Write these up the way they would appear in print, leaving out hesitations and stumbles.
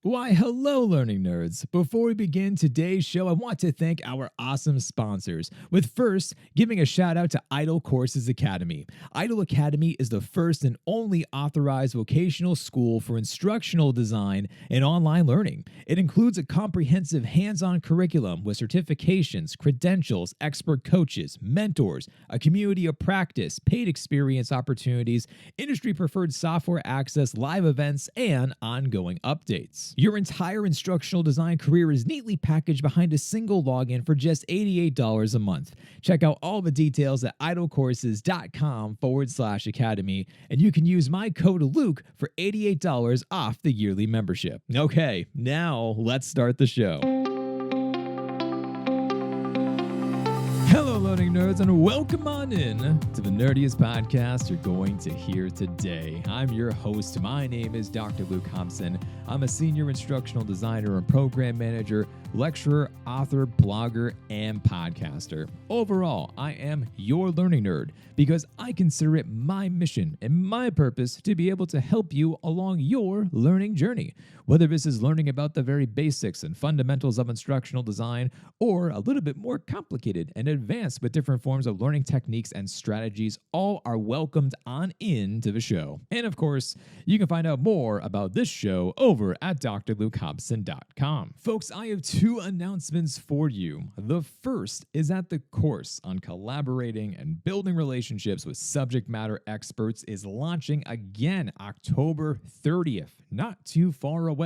Why, hello, learning nerds. Before we begin today's show, I want to thank our awesome sponsors, with first giving a shout out to Idle Courses Academy. Idle Academy is the first and only authorized vocational school for instructional design and online learning. It includes a comprehensive hands on curriculum with certifications, credentials, expert coaches, mentors, a community of practice, paid experience opportunities, industry preferred software access, live events, and ongoing updates. Your entire instructional design career is neatly packaged behind a single login for just $88 a month. Check out all the details at idlecourses.com/academy, and you can use my code Luke for $88 off the yearly membership. Okay, now let's start the show. Hello, learning nerds, and welcome on in to the nerdiest podcast you're going to hear today. I'm your host. My name is Dr. Luke Hobson. I'm a senior instructional designer and program manager, lecturer, author, blogger, and podcaster. Overall, I am your learning nerd because I consider it my mission and my purpose to be able to help you along your learning journey. Whether this is learning about the very basics and fundamentals of instructional design, or a little bit more complicated and advanced with different forms of learning techniques and strategies, all are welcomed on into the show. And of course, you can find out more about this show over at drlukehobson.com. Folks, I have two announcements for you. The first is that the course on collaborating and building relationships with subject matter experts is launching again October 30th, not too far away.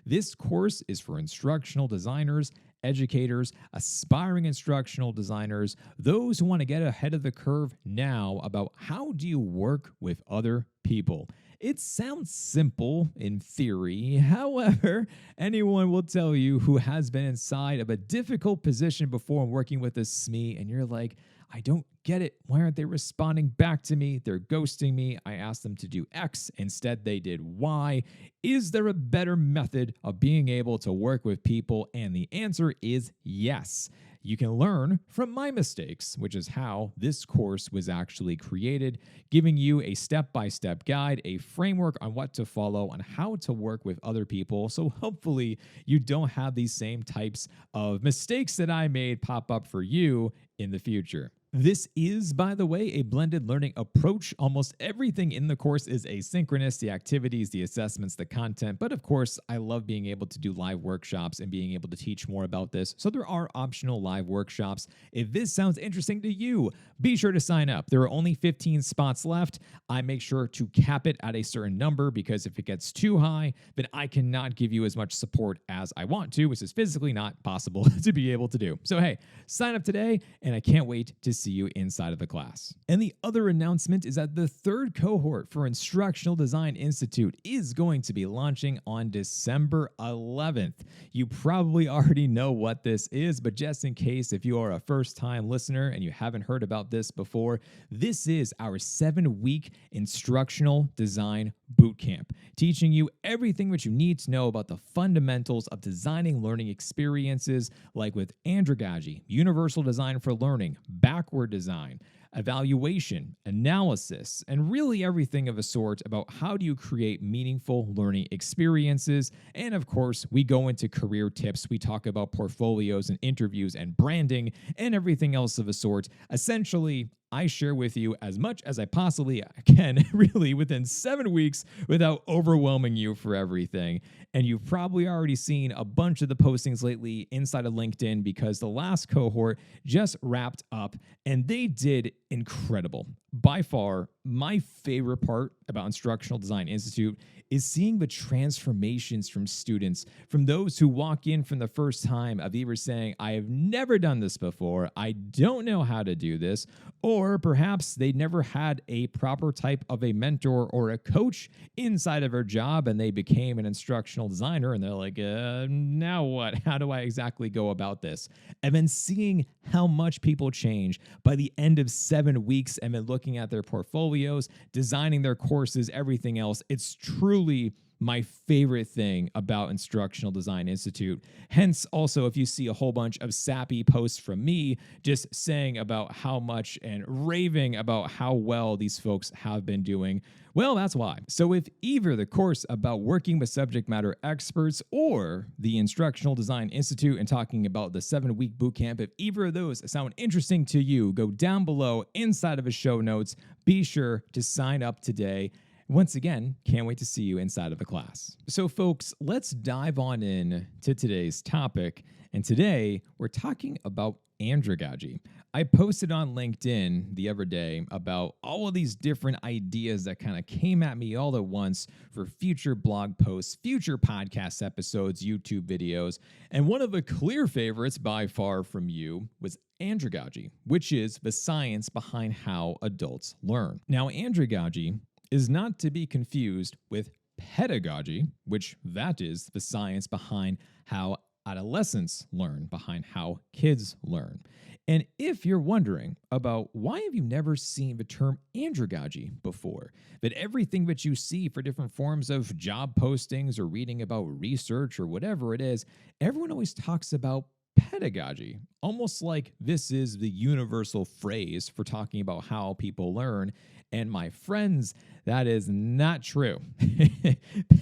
This course is for instructional designers, educators, aspiring instructional designers, those who want to get ahead of the curve now about how do you work with other people. It sounds simple in theory. However, anyone will tell you who has been inside of a difficult position before working with a SME, and you're like, I don't get it. Why aren't they responding back to me? They're ghosting me. I asked them to do X. Instead, they did Y. Is there a better method of being able to work with people? And the answer is yes. You can learn from my mistakes, which is how this course was actually created, giving you a step-by-step guide, a framework on what to follow, on how to work with other people. So hopefully you don't have these same types of mistakes that I made pop up for you in the future. This is, by the way, a blended learning approach. Almost everything in the course is asynchronous, the activities, the assessments, the content. But of course, I love being able to do live workshops and being able to teach more about this. So there are optional live workshops. If this sounds interesting to you, be sure to sign up. There are only 15 spots left. I make sure to cap it at a certain number because if it gets too high, then I cannot give you as much support as I want to, which is physically not possible to be able to do. So hey, sign up today, and I can't wait to see you inside of the class. And the other announcement is that the third cohort for Instructional Design Institute is going to be launching on December 11th. You probably already know what this is, but just in case, if you are a first-time listener and you haven't heard about this before, this is our 7-week instructional design bootcamp, teaching you everything that you need to know about the fundamentals of designing learning experiences, like with Andragogy, universal design for learning, backward design, evaluation, analysis, and really everything of a sort about how do you create meaningful learning experiences. And of course, we go into career tips. We talk about portfolios and interviews and branding and everything else of a sort. Essentially, I share with you as much as I possibly can, really, within 7 weeks without overwhelming you for everything. And you've probably already seen a bunch of the postings lately inside of LinkedIn because the last cohort just wrapped up and they did incredible. By far, my favorite part about Instructional Design Institute is seeing the transformations from students, from those who walk in from the first time of either saying, I have never done this before, I don't know how to do this, or perhaps they never had a proper type of a mentor or a coach inside of their job and they became an instructional designer and they're like, now what? How do I exactly go about this? And then seeing how much people change by the end of 7 weeks and then looking at their portfolios, designing their courses, everything else, it's truly my favorite thing about Instructional Design Institute. Hence, also, if you see a whole bunch of sappy posts from me just saying about how much and raving about how well these folks have been doing, well, that's why. So if either the course about working with subject matter experts or the Instructional Design Institute and talking about the 7-week bootcamp, if either of those sound interesting to you, go down below inside of the show notes. Be sure to sign up today. Once again, can't wait to see you inside of the class. So folks, let's dive on in to today's topic. And today we're talking about andragogy. I posted on LinkedIn the other day about all of these different ideas that kind of came at me all at once for future blog posts, future podcast episodes, YouTube videos. And one of the clear favorites by far from you was andragogy, which is the science behind how adults learn. Now, andragogy is not to be confused with pedagogy, which that is the science behind how adolescents learn, behind how kids learn. And if you're wondering about why have you never seen the term andragogy before, that everything that you see for different forms of job postings or reading about research or whatever it is, everyone always talks about pedagogy, almost like this is the universal phrase for talking about how people learn. And my friends, that is not true.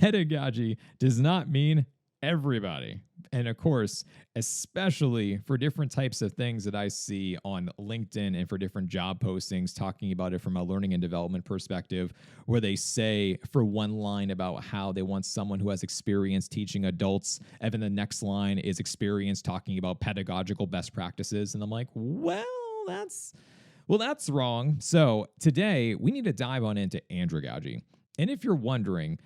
Pedagogy does not mean everybody. And of course, especially for different types of things that I see on LinkedIn and for different job postings talking about it from a learning and development perspective, where they say for one line about how they want someone who has experience teaching adults, and then the next line is experience talking about pedagogical best practices. And I'm like, well, that's wrong. So today we need to dive on into andragogy. And if you're wondering,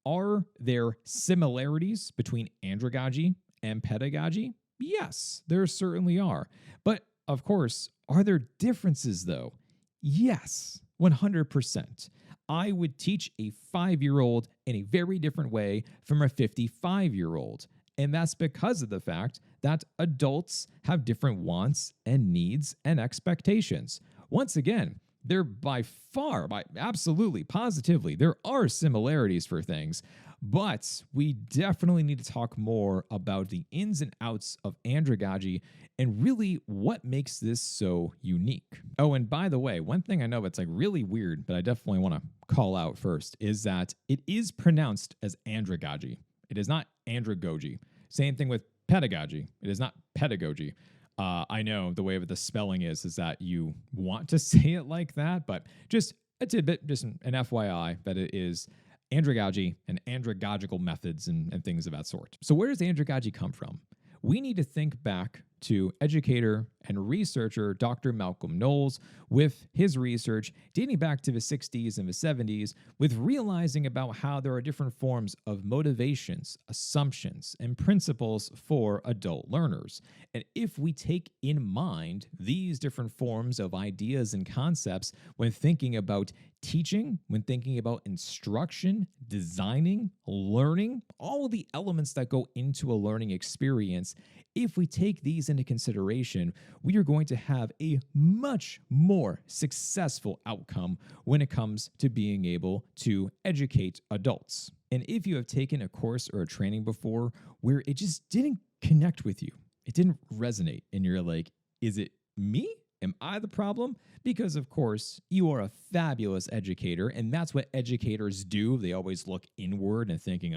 are there similarities between andragogy and pedagogy? Yes, there certainly are. But of course, are there differences though? Yes, 100%. I would teach a 5-year-old in a very different way from a 55-year-old. And that's because of the fact that adults have different wants and needs and expectations. Once again, there absolutely, positively, there are similarities for things, but we definitely need to talk more about the ins and outs of andragogy and really what makes this so unique. Oh, and by the way, one thing I know that's like really weird, but I definitely want to call out first, is that it is pronounced as andragogy. It is not andragogy. Same thing with pedagogy. It is not pedagogy. I know the way that the spelling is that you want to say it like that, but just a tidbit, just an FYI, that it is andragogy and andragogical methods and things of that sort. So where does andragogy come from? We need to think back to educator and researcher Dr. Malcolm Knowles with his research dating back to the 60s and the 70s, with realizing about how there are different forms of motivations, assumptions, and principles for adult learners. And if we take in mind these different forms of ideas and concepts when thinking about teaching, when thinking about instruction, designing, learning, all of the elements that go into a learning experience, if we take these into consideration, we are going to have a much more successful outcome when it comes to being able to educate adults. And if you have taken a course or a training before where it just didn't connect with you, it didn't resonate, and you're like, is it me? Am I the problem? Because, of course, you are a fabulous educator, and that's what educators do. They always look inward and thinking,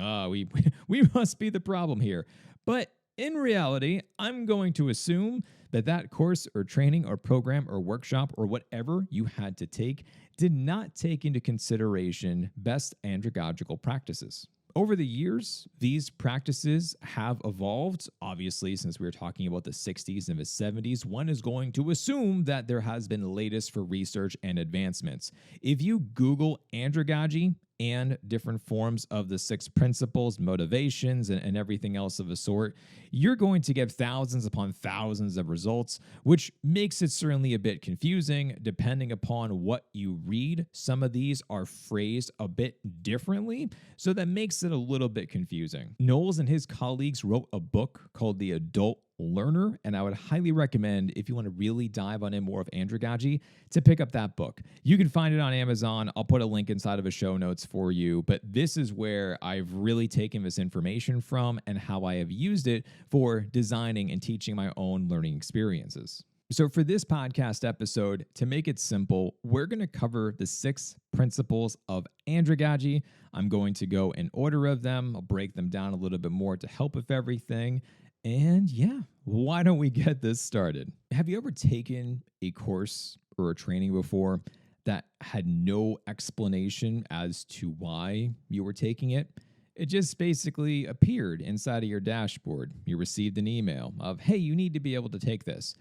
we must be the problem here. But in reality, I'm going to assume that that course or training or program or workshop or whatever you had to take did not take into consideration best andragogical practices. Over the years, these practices have evolved. Obviously, since we were talking about the 60s and the 70s, one is going to assume that there has been the latest for research and advancements. If you Google andragogy and different forms of the 6 principles, motivations, and everything else of the sort, you're going to get thousands upon thousands of results, which makes it certainly a bit confusing depending upon what you read. Some of these are phrased a bit differently, so that makes it a little bit confusing. Knowles and his colleagues wrote a book called The Adult learner, and I would highly recommend, if you want to really dive on in more of Andragogy, to pick up that book. You can find it on Amazon. I'll put a link inside of the show notes for you, but this is where I've really taken this information from and how I have used it for designing and teaching my own learning experiences. So for this podcast episode, to make it simple, we're going to cover the 6 principles of Andragogy. I'm going to go in order of them. I'll break them down a little bit more to help with everything. And yeah, why don't we get this started? Have you ever taken a course or a training before that had no explanation as to why you were taking it? It just basically appeared inside of your dashboard. You received an email of, hey, you need to be able to take this.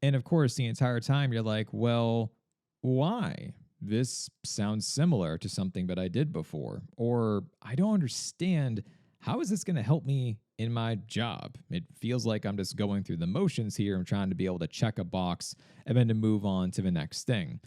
And of course, the entire time you're like, well, why? This sounds similar to something that I did before. Or I don't understand. How is this going to help me in my job? It feels like I'm just going through the motions here. I'm trying to be able to check a box and then to move on to the next thing.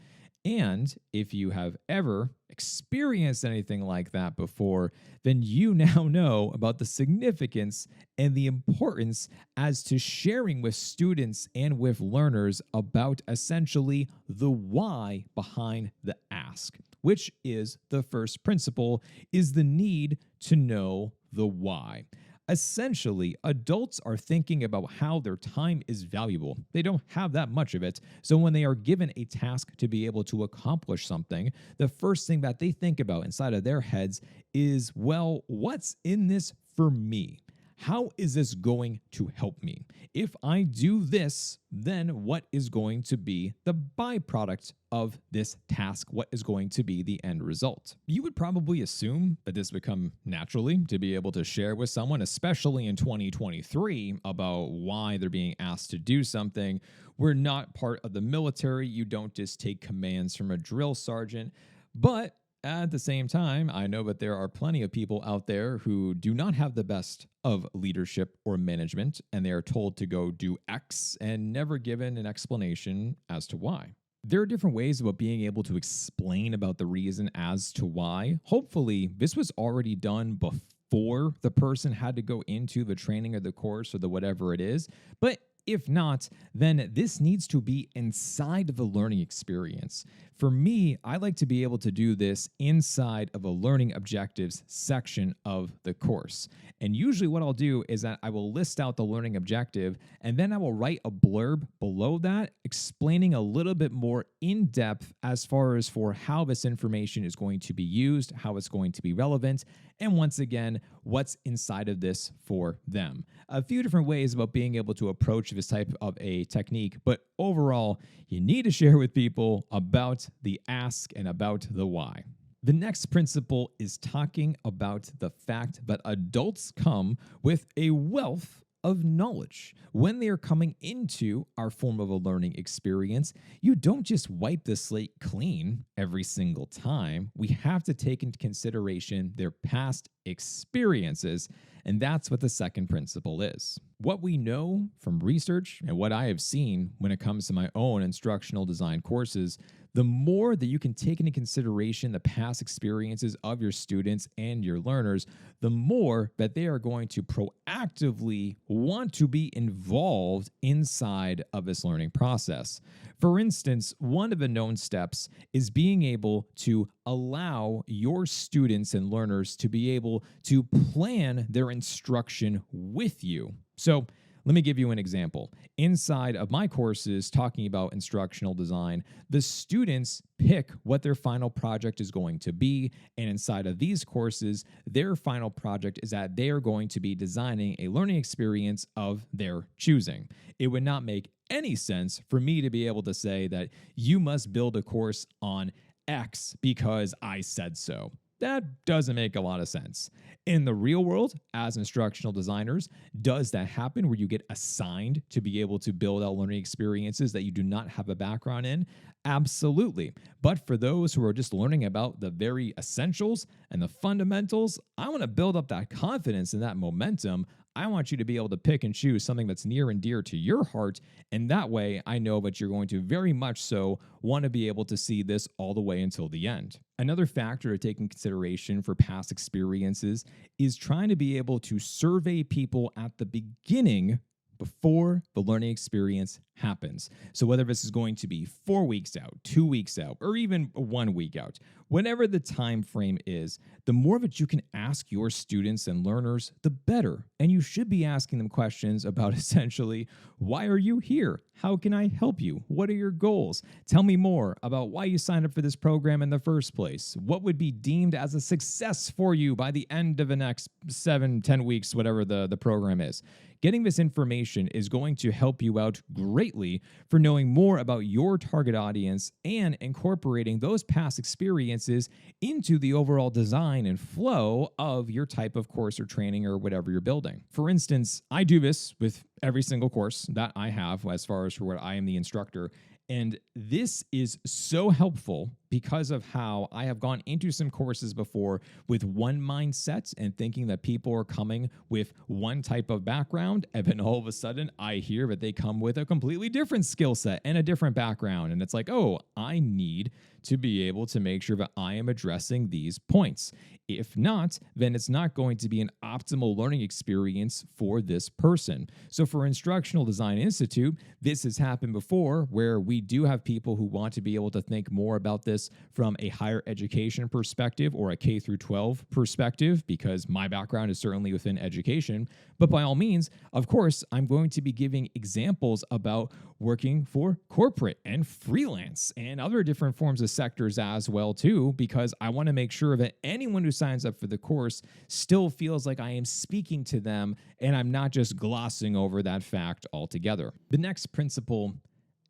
And if you have ever experienced anything like that before, then you now know about the significance and the importance as to sharing with students and with learners about essentially the why behind the ask, which is the first principle, is the need to know the why. Essentially, adults are thinking about how their time is valuable. They don't have that much of it. So when they are given a task to be able to accomplish something, the first thing that they think about inside of their heads is, well, what's in this for me? How is this going to help me? If I do this, then what is going to be the byproduct of this task? What is going to be the end result? You would probably assume that this would come naturally to be able to share with someone, especially in 2023, about why they're being asked to do something. We're not part of the military. You don't just take commands from a drill sergeant. But at the same time, I know that there are plenty of people out there who do not have the best of leadership or management, and they are told to go do X and never given an explanation as to why. There are different ways about being able to explain about the reason as to why. Hopefully, this was already done before the person had to go into the training or the course or the whatever it is. But if not, then this needs to be inside of the learning experience. For me, I like to be able to do this inside of a learning objectives section of the course. And usually what I'll do is that I will list out the learning objective, and then I will write a blurb below that explaining a little bit more in depth as far as for how this information is going to be used, how it's going to be relevant, and once again, what's inside of this for them. A few different ways about being able to approach this type of a technique, but overall, you need to share with people about the ask and about the why. The next principle is talking about the fact that adults come with a wealth of knowledge. When they are coming into our form of a learning experience, you don't just wipe the slate clean every single time. We have to take into consideration their past experiences, and that's what the second principle is. What we know from research and what I have seen when it comes to my own instructional design courses, the more that you can take into consideration the past experiences of your students and your learners, the more that they are going to proactively want to be involved inside of this learning process. For instance, one of the known steps is being able to allow your students and learners to be able to plan their instruction with you. So let me give you an example. Inside of my courses talking about instructional design, the students pick what their final project is going to be. And inside of these courses, their final project is that they are going to be designing a learning experience of their choosing. It would not make any sense for me to be able to say that you must build a course on X because I said so. That doesn't make a lot of sense. In the real world, as instructional designers, does that happen where you get assigned to be able to build out learning experiences that you do not have a background in? Absolutely. But for those who are just learning about the very essentials and the fundamentals, I want to build up that confidence and that momentum. I want you to be able to pick and choose something that's near and dear to your heart. And that way, I know that you're going to very much so want to be able to see this all the way until the end. Another factor to take in consideration for past experiences is trying to be able to survey people at the beginning before the learning experience happens. So whether this is going to be 4 weeks out, 2 weeks out, or even 1 week out, whatever the time frame is, the more that you can ask your students and learners, the better. And you should be asking them questions about essentially, why are you here? How can I help you? What are your goals? Tell me more about why you signed up for this program in the first place. What would be deemed as a success for you by the end of the next 7-10 weeks, whatever the program is. Getting this information is going to help you out greatly for knowing more about your target audience and incorporating those past experiences into the overall design and flow of your type of course or training or whatever you're building. For instance, I do this with every single course that I have as far as for what I am the instructor. And this is so helpful because of how I have gone into some courses before with one mindset and thinking that people are coming with one type of background. And then all of a sudden I hear that they come with a completely different skill set and a different background. And it's like, oh, I need to be able to make sure that I am addressing these points. If not, then it's not going to be an optimal learning experience for this person. So for Instructional Design Institute, this has happened before where we do have people who want to be able to think more about this from a higher education perspective or a K through 12 perspective, because my background is certainly within education. But by all means, of course, I'm going to be giving examples about working for corporate and freelance and other different forms of sectors as well too, because I want to make sure that anyone who signs up for the course still feels like I am speaking to them and I'm not just glossing over that fact altogether. The next principle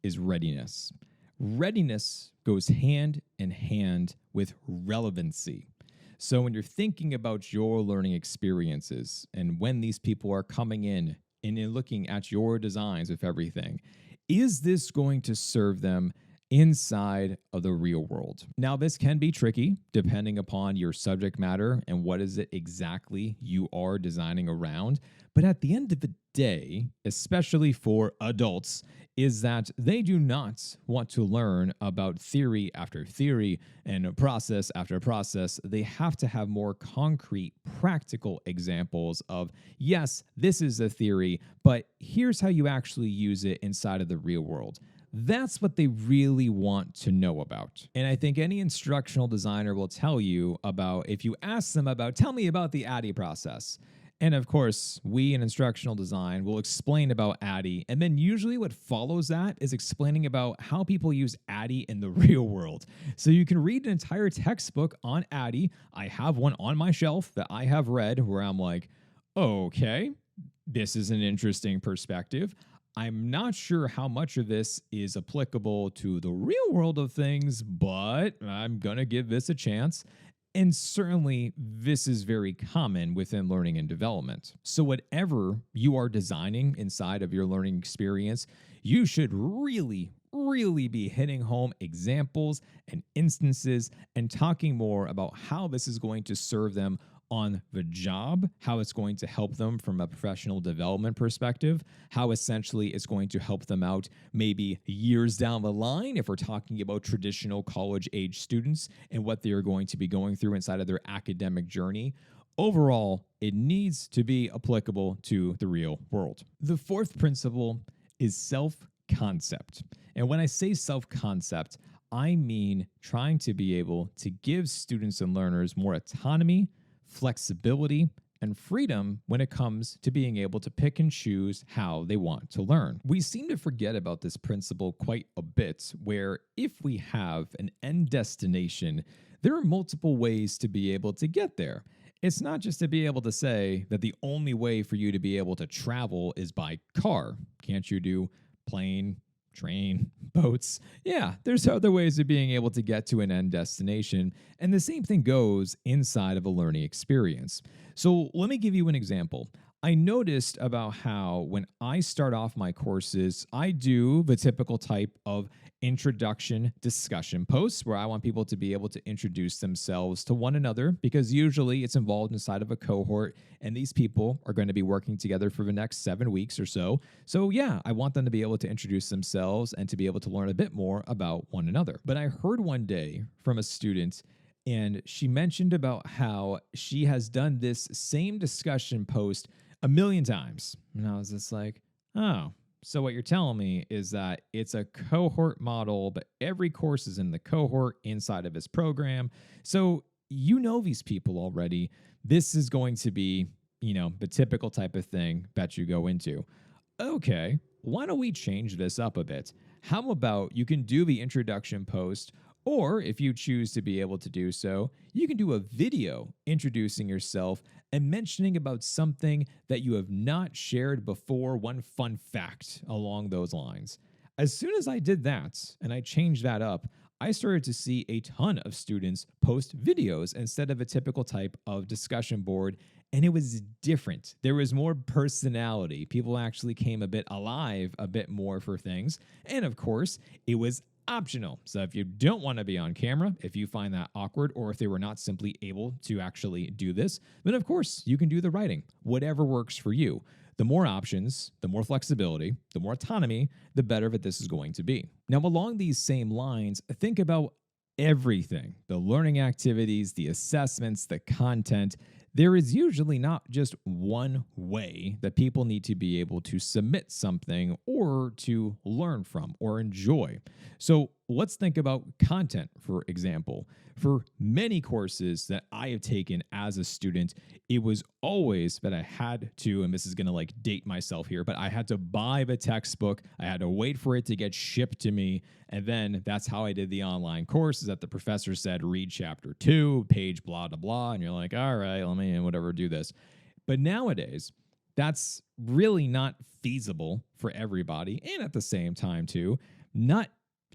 is readiness. Readiness goes hand in hand with relevancy. So when you're thinking about your learning experiences and when these people are coming in and you're looking at your designs with everything, is this going to serve them inside of the real world? Now, this can be tricky depending upon your subject matter and what is it exactly you are designing around. But at the end of the day, especially for adults, is that they do not want to learn about theory after theory and process after process. They have to have more concrete, practical examples of, yes, this is a theory, but here's how you actually use it inside of the real world. That's what they really want to know about. And I think any instructional designer will tell you about, if you ask them about, tell me about the ADDIE process. And of course, we in instructional design will explain about ADDIE. And then usually what follows that is explaining about how people use ADDIE in the real world. So you can read an entire textbook on ADDIE. I have one on my shelf that I have read where I'm like, okay, this is an interesting perspective. I'm not sure how much of this is applicable to the real world of things, but I'm going to give this a chance. And certainly, this is very common within learning and development. So whatever you are designing inside of your learning experience, you should really be hitting home examples and instances and talking more about how this is going to serve them on the job, how it's going to help them from a professional development perspective, how essentially it's going to help them out maybe years down the line if we're talking about traditional college age students and what they are going to be going through inside of their academic journey. Overall, it needs to be applicable to the real world. The fourth principle is self-concept. And when I say self-concept, I mean trying to be able to give students and learners more autonomy, flexibility, and freedom when it comes to being able to pick and choose how they want to learn. We seem to forget about this principle quite a bit, where if we have an end destination, there are multiple ways to be able to get there. It's not just to be able to say that the only way for you to be able to travel is by car. Can't you do plane, train, boats? Yeah, there's other ways of being able to get to an end destination. And the same thing goes inside of a learning experience. So let me give you an example. I noticed about how when I start off my courses, I do the typical type of introduction discussion posts where I want people to be able to introduce themselves to one another, because usually it's involved inside of a cohort and these people are going to be working together for the next 7 weeks or so. So yeah, I want them to be able to introduce themselves and to be able to learn a bit more about one another. But I heard one day from a student, and she mentioned about how she has done this same discussion post a million times. And I was just like, Oh, so what you're telling me is that it's a cohort model, but every course is in the cohort inside of his program. So you know these people already. This is going to be, the typical type of thing that you go into. Okay, why don't we change this up a bit? How about you can do the introduction post, or if you choose to be able to do so, you can do a video introducing yourself and mentioning about something that you have not shared before, one fun fact along those lines. As soon as I did that and I changed that up, I started to see a ton of students post videos instead of a typical type of discussion board, and it was different. There was more personality. People actually came a bit alive, a bit more for things. And of course, it was optional. So if you don't want to be on camera, if you find that awkward, or if they were not simply able to actually do this, then of course you can do the writing, whatever works for you. The more options, the more flexibility, the more autonomy, the better that this is going to be. Now, along these same lines, think about everything, the learning activities, the assessments, the content. There is usually not just one way that people need to be able to submit something or to learn from or enjoy. So let's think about content, for example. For many courses that I have taken as a student, it was always that I had to, and this is going to date myself here, but I had to buy the textbook. I had to wait for it to get shipped to me. And then that's how I did the online course, is that the professor said, read chapter 2, page blah, blah, blah. And you're like, all right, let me, whatever, do this. But nowadays, that's really not feasible for everybody. And at the same time, too, not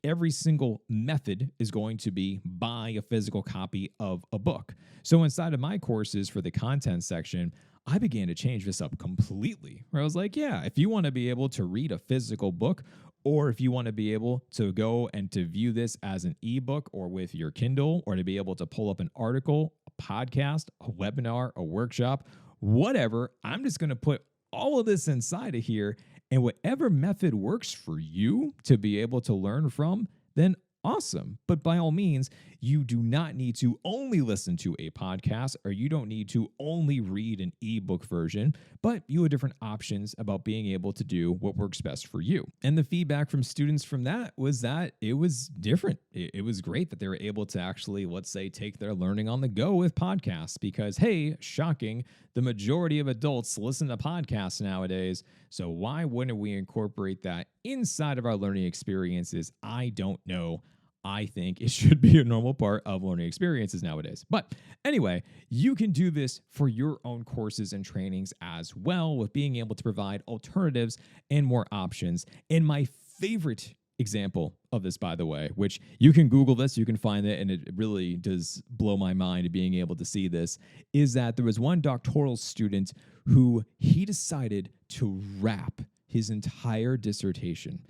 every single method is going to be buy a physical copy of a book. So inside of my courses for the content section, I began to change this up completely, where I was like, yeah, if you want to be able to read a physical book, or if you want to be able to go and to view this as an ebook or with your Kindle, or to be able to pull up an article, a podcast, a webinar, a workshop, whatever, I'm just going to put all of this inside of here. And whatever method works for you to be able to learn from, then awesome. But by all means, you do not need to only listen to a podcast, or you don't need to only read an ebook version, but you have different options about being able to do what works best for you. And the feedback from students from that was that it was different. It was great that they were able to actually, let's say, take their learning on the go with podcasts, because, hey, shocking, the majority of adults listen to podcasts nowadays. So why wouldn't we incorporate that inside of our learning experiences? I don't know. I think it should be a normal part of learning experiences nowadays. But anyway, you can do this for your own courses and trainings as well, with being able to provide alternatives and more options. And my favorite example of this, by the way, which you can Google this, you can find it, and it really does blow my mind being able to see this, is that there was one doctoral student who he decided to wrap his entire dissertation.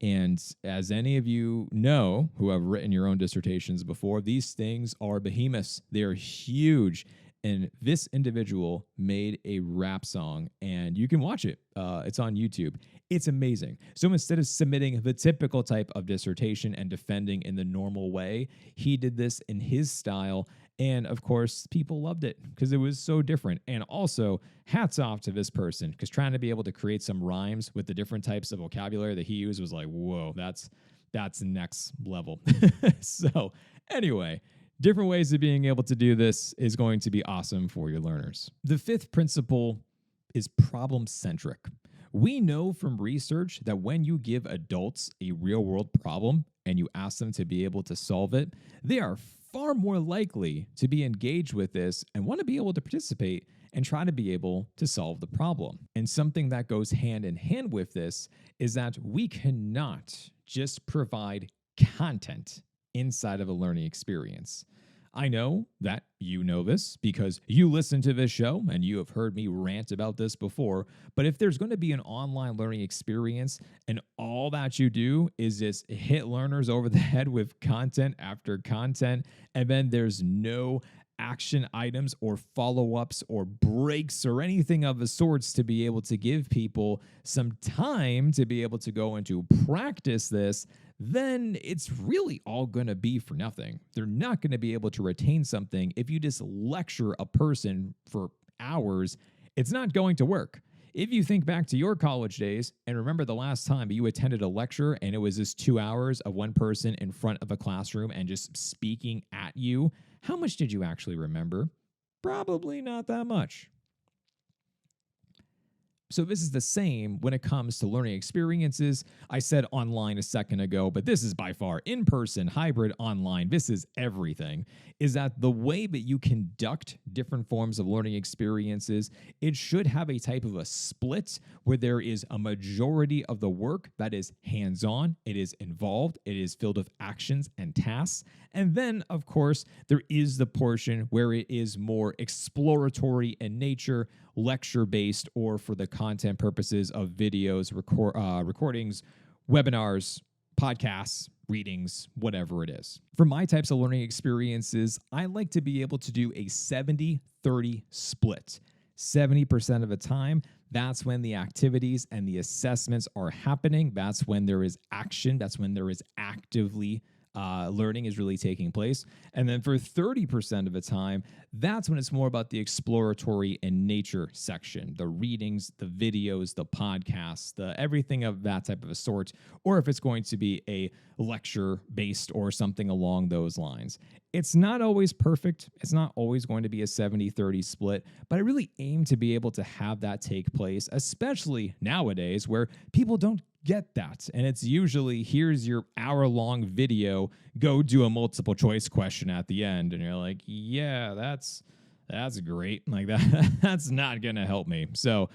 And as any of you know who have written your own dissertations before, these things are behemoths. They're huge. And this individual made a rap song, and you can watch it. It's on YouTube. It's amazing. So instead of submitting the typical type of dissertation and defending in the normal way, he did this in his style. And of course, people loved it because it was so different. And also, hats off to this person, because trying to be able to create some rhymes with the different types of vocabulary that he used was like, whoa, that's next level. So anyway, different ways of being able to do this is going to be awesome for your learners. The fifth principle is problem-centric. We know from research that when you give adults a real-world problem and you ask them to be able to solve it, they are far more likely to be engaged with this and want to be able to participate and try to be able to solve the problem. And something that goes hand in hand with this is that we cannot just provide content inside of a learning experience. I know that you know this because you listen to this show and you have heard me rant about this before, but if there's going to be an online learning experience and all that you do is just hit learners over the head with content after content, and then there's no action items or follow-ups or breaks or anything of the sorts to be able to give people some time to be able to go and to practice this, then it's really all going to be for nothing. They're not going to be able to retain something if you just lecture a person for hours. It's not going to work. If you think back to your college days and remember the last time you attended a lecture and it was just 2 hours of one person in front of a classroom and just speaking at you, how much did you actually remember? Probably not that much. So this is the same when it comes to learning experiences. I said online a second ago, but this is by far in-person, hybrid, online. This is everything. Is that the way that you conduct different forms of learning experiences, it should have a type of a split where there is a majority of the work that is hands-on, it is involved, it is filled with actions and tasks. And then, of course, there is the portion where it is more exploratory in nature, lecture-based, or for the content purposes of videos, recordings, webinars, podcasts, readings, whatever it is. For my types of learning experiences, I like to be able to do a 70-30 split. 70% of the time, that's when the activities and the assessments are happening. That's when there is action. That's when there is actively learning is really taking place. And then for 30% of the time, that's when it's more about the exploratory and nature section, the readings, the videos, the podcasts, the everything of that type of a sort, or if it's going to be a lecture based or something along those lines. It's not always perfect. It's not always going to be a 70-30 split, but I really aim to be able to have that take place, especially nowadays where people don't get that. And it's usually, here's your hour-long video, go do a multiple choice question at the end. And you're like, yeah, that's great. Like that's not going to help me. So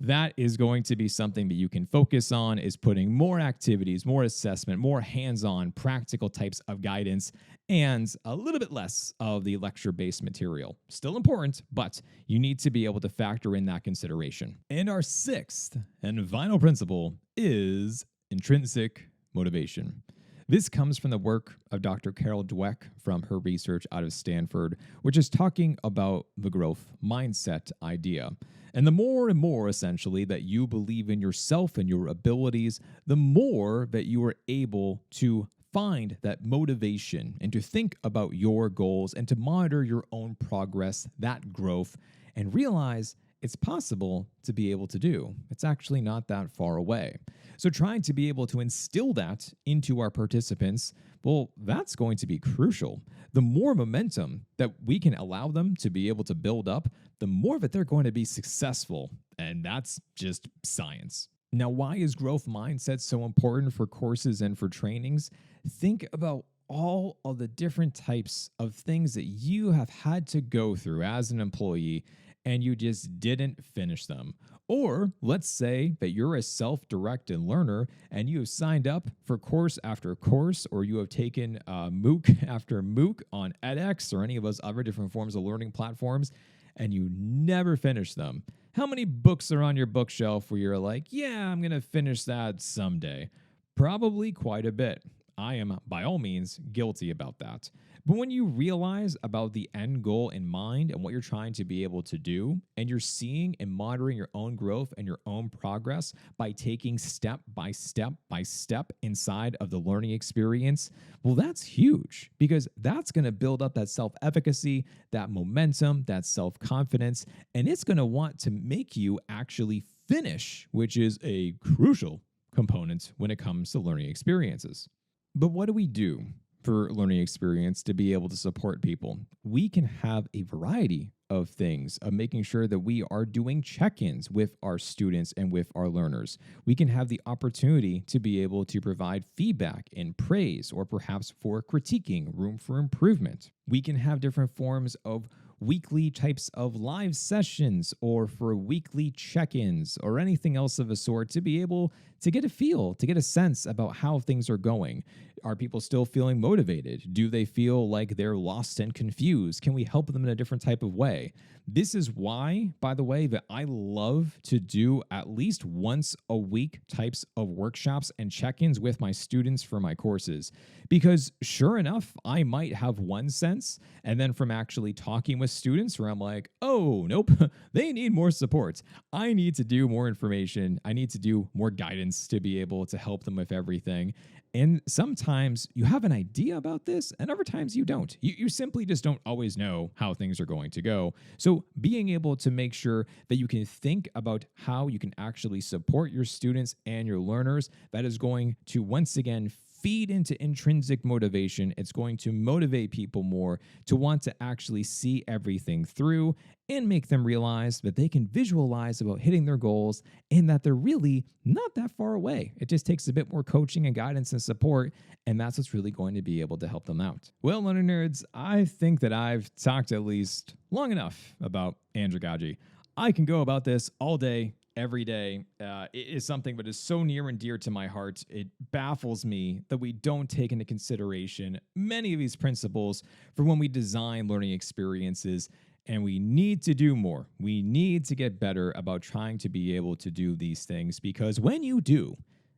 that is going to be something that you can focus on, is putting more activities, more assessment, more hands-on, practical types of guidance, and a little bit less of the lecture-based material. Still important, but you need to be able to factor in that consideration. And our sixth and final principle is intrinsic motivation. This comes from the work of Dr. Carol Dweck from her research out of Stanford, which is talking about the growth mindset idea. And the more and more, essentially, that you believe in yourself and your abilities, the more that you are able to find that motivation and to think about your goals and to monitor your own progress, that growth, and realize it's possible to be able to do. It's actually not that far away. So trying to be able to instill that into our participants, well, that's going to be crucial. The more momentum that we can allow them to be able to build up, the more that they're going to be successful. And that's just science. Now, why is growth mindset so important for courses and for trainings? Think about all of the different types of things that you have had to go through as an employee and you just didn't finish them. Or let's say that you're a self-directed learner and you have signed up for course after course, or you have taken MOOC after MOOC on edX or any of those other different forms of learning platforms, and you never finish them. How many books are on your bookshelf where you're like, yeah, I'm going to finish that someday? Probably quite a bit. I am, by all means, guilty about that. But when you realize about the end goal in mind and what you're trying to be able to do, and you're seeing and monitoring your own growth and your own progress by taking step by step by step inside of the learning experience, well, that's huge, because that's going to build up that self-efficacy, that momentum, that self-confidence, and it's going to want to make you actually finish, which is a crucial component when it comes to learning experiences. But what do we do for learning experience to be able to support people? We can have a variety of things, of making sure that we are doing check-ins with our students and with our learners. We can have the opportunity to be able to provide feedback and praise, or perhaps for critiquing, room for improvement. We can have different forms of weekly types of live sessions, or for weekly check-ins, or anything else of a sort, to be able to get a feel, to get a sense about how things are going. Are people still feeling motivated? Do they feel like they're lost and confused? Can we help them in a different type of way? This is why, by the way, that I love to do at least once a week types of workshops and check-ins with my students for my courses. Because sure enough, I might have one sense, and then from actually talking with students where I'm like, oh, nope, they need more support. I need to do more information. I need to do more guidance to be able to help them with everything. And sometimes times you have an idea about this, and other times you don't. You simply just don't always know how things are going to go. So being able to make sure that you can think about how you can actually support your students and your learners, that is going to once again feed into intrinsic motivation. It's going to motivate people more to want to actually see everything through and make them realize that they can visualize about hitting their goals and that they're really not that far away. It just takes a bit more coaching and guidance and support, and that's what's really going to be able to help them out. Well, learner nerds, I think that I've talked at least long enough about andragogy. I can go about this all day, every day. It is something that is so near and dear to my heart. It baffles me that we don't take into consideration many of these principles for when we design learning experiences, and we need to do more. We need to get better about trying to be able to do these things, because when you do,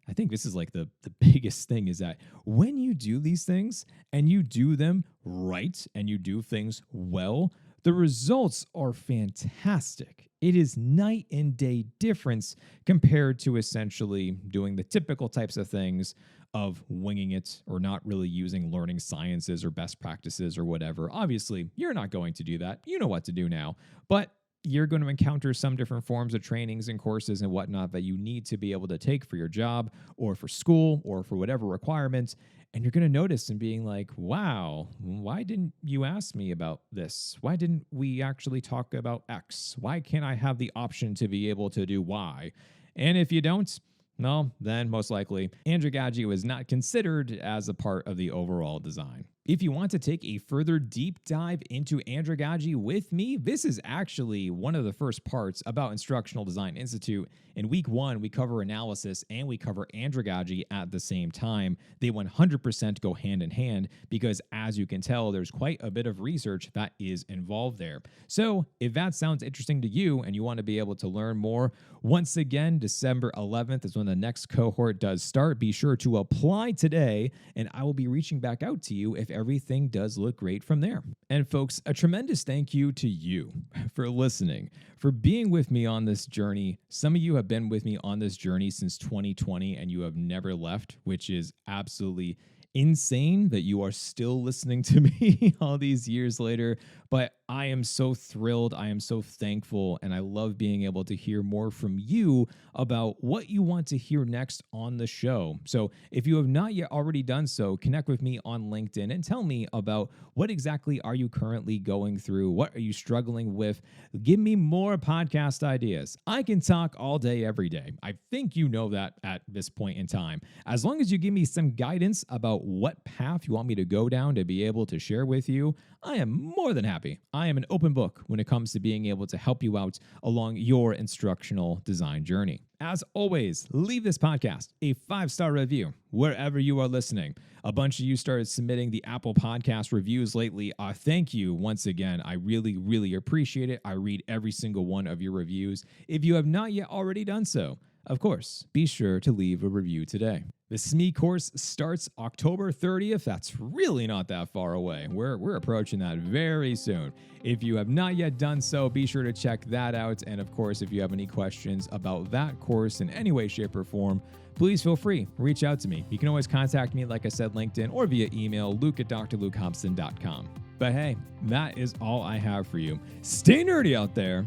I think this is like the biggest thing, is that when you do these things and you do them right and you do things well, the results are fantastic. It is night and day difference compared to essentially doing the typical types of things of winging it or not really using learning sciences or best practices or whatever. Obviously, you're not going to do that. You know what to do now. But you're going to encounter some different forms of trainings and courses and whatnot that you need to be able to take for your job or for school or for whatever requirements. And you're going to notice and being like, wow, why didn't you ask me about this? Why didn't we actually talk about X? Why can't I have the option to be able to do Y? And if you don't, well, then most likely andragogy was not considered as a part of the overall design. If you want to take a further deep dive into andragogy with me, this is actually one of the first parts about Instructional Design Institute. In week 1, we cover analysis and we cover andragogy at the same time. They 100% go hand in hand because, as you can tell, there's quite a bit of research that is involved there. So if that sounds interesting to you and you want to be able to learn more, once again, December 11th is when the next cohort does start. Be sure to apply today, and I will be reaching back out to you if everything does look great from there. And folks, a tremendous thank you to you for listening, for being with me on this journey. Some of you have been with me on this journey since 2020 and you have never left, which is absolutely insane that you are still listening to me all these years later. But I am so thrilled. I am so thankful. And I love being able to hear more from you about what you want to hear next on the show. So if you have not yet already done so, connect with me on LinkedIn and tell me about what exactly are you currently going through? What are you struggling with? Give me more podcast ideas. I can talk all day, every day. I think you know that at this point in time. As long as you give me some guidance about what path you want me to go down to be able to share with you, I am more than happy. I am an open book when it comes to being able to help you out along your instructional design journey. As always, leave this podcast a 5-star review wherever you are listening. A bunch of you started submitting the Apple Podcast reviews lately. Thank you once again. I really, really appreciate it. I read every single one of your reviews. If you have not yet already done so, of course, be sure to leave a review today. The SME course starts October 30th. That's really not that far away. We're approaching that very soon. If you have not yet done so, be sure to check that out. And of course, if you have any questions about that course in any way, shape, or form, please feel free. Reach out to me. You can always contact me, like I said, LinkedIn or via email, luke@drlukehobson.com. But hey, that is all I have for you. Stay nerdy out there,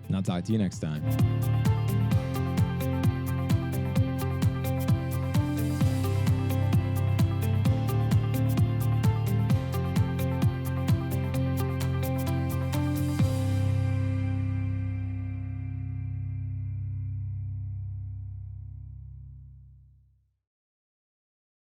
and I'll talk to you next time.